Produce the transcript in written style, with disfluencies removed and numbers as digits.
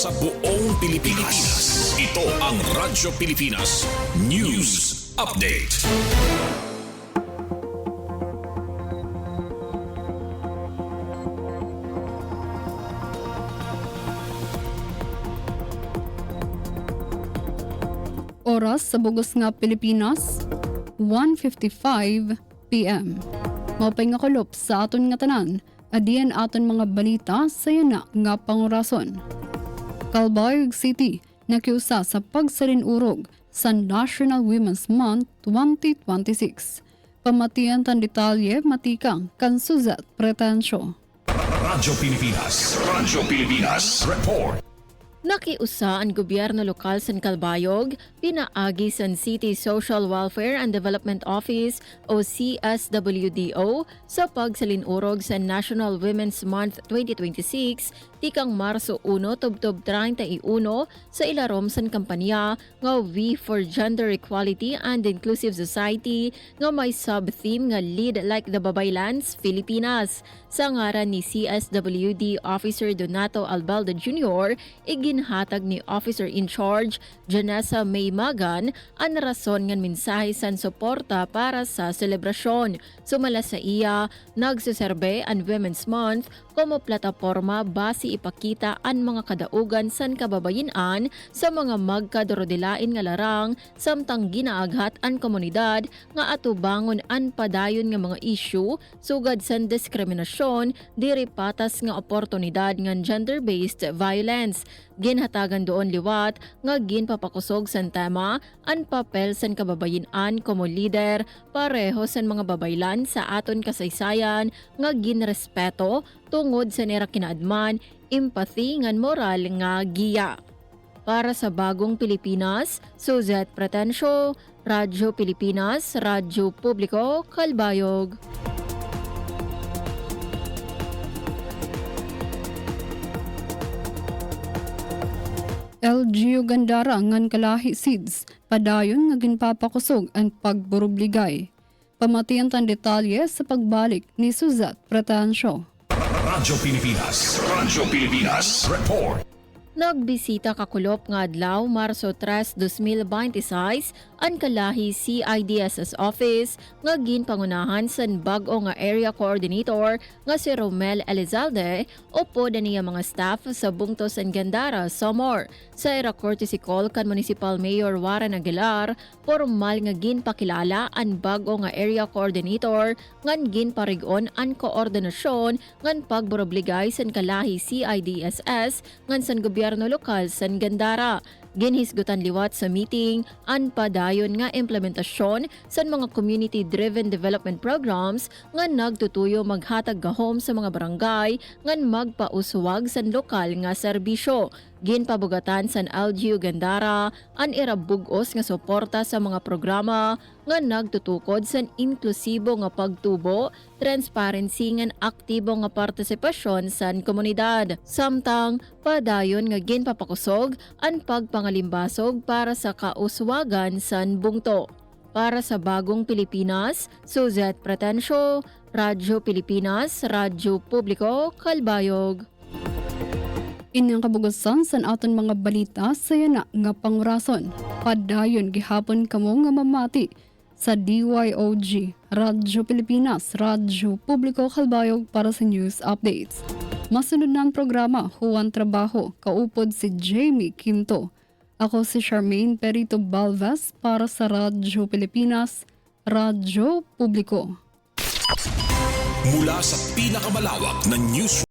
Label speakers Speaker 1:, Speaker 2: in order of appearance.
Speaker 1: sa buong Pilipinas. Ito ang Radyo Pilipinas News Update.
Speaker 2: Oras sa bugos nga Pilipinas, 1:55 p.m. Mapay nga kulop sa aton nga tanan, adiyan aton mga balita sa yana nga pangurason. Calbayog City nakiusa sa pagsalinurog sa National Women's Month 2026. Pamatian tan detalye matikang kan Suzette Pretensyo.
Speaker 1: Radyo Pilipinas Report.
Speaker 3: Nakiusa ang gobyerno lokal sa Calbayog, pinaagi sa City Social Welfare and Development Office o CSWDO sa pagsalinurog sa National Women's Month 2026 tikang Marso 1 tubtob 31 sa ilarom san kampanya nga We for Gender Equality and Inclusive Society nga may sub-theme nga Lead Like the Babaylands, Filipinas. Sa ngaran ni CSWD Officer Donato Albaldo Jr., ginhatag ni Officer in Charge Janessa May Magan ang rason ng mensahe san suporta para sa selebrasyon. Sumala sa iya, nagsuserbe ang Women's Month como plataporma basi ipakita ang mga kadaugan san kababayan sa mga magkadorodelain nga larang samtang ginaaghat ang komunidad nga atubangon ang padayon nga mga issue sugad san diskriminasyon diri patas nga oportunidad nga gender-based violence. Ginhatagan doon liwat nga ginpapakusog san tema ang papel san kababayan como leader pareho san mga babaylan sa aton kasaysayan nga ginrespeto tungod sa nira kinaadman empathy ngan moral nga giya. Para sa bagong Pilipinas, Suzette Pretensyo, Radyo Pilipinas, Radyo Publiko, Calbayog.
Speaker 2: LGU Gandara ngan kalahi seeds, padayon nga ginpapakusog ang pagburubligay. Pamatian tan detalye sa pagbalik ni Suzette Pretensyo.
Speaker 1: Radyo Pilipinas Report.
Speaker 3: Nagbisita kakulop nga adlaw Marso 3, 2026 ang kalahi CIDSS office nga ginpangunahan san bag-o nga area coordinator nga si Romel Elizalde upo niya mga staff sa bungtos san Gandara, Samar. Sa era courtesy call kan Municipal Mayor Warren Aguilar, formal nga ginpakilala ang bag-o nga area coordinator ngan ginparigon ang koordinasyon ngan pagburobligay san kalahi CIDSS ngan san gobyerno lokal san Gandara. Ginhisgutan liwat sa meeting ang padayon nga implementasyon sa mga community-driven development programs nga nagtutuyo maghatag gahom sa mga barangay nga magpauswag sa lokal nga serbisyo. Ginpabugatan sa LGU Gandara ang irabugos nga suporta sa mga programa nga nagtutukod sa inklusibo nga pagtubo, transparency nga aktibo nga partisipasyon sa komunidad. Samtang padayon nga ginpapakusog ang pagpangalimbasog para sa kauswagan sa bungto. Para sa bagong Pilipinas, Suzette Pretensyo, Radyo Pilipinas, Radyo Publiko, Calbayog.
Speaker 2: Inyang kabugasan sa aton mga balita sa yana nga pangurason. Padayon gihapon kamo nga mamati sa DYOG, Radyo Pilipinas, Radyo Publiko, Calbayog para sa news updates. Masunod na ang programa, Huwan Trabaho, kaupod si Jamie Quinto. Ako si Charmaine Perito Balvas para sa Radyo Pilipinas, Radyo Publiko.
Speaker 1: Mula sa pinakamalawak na news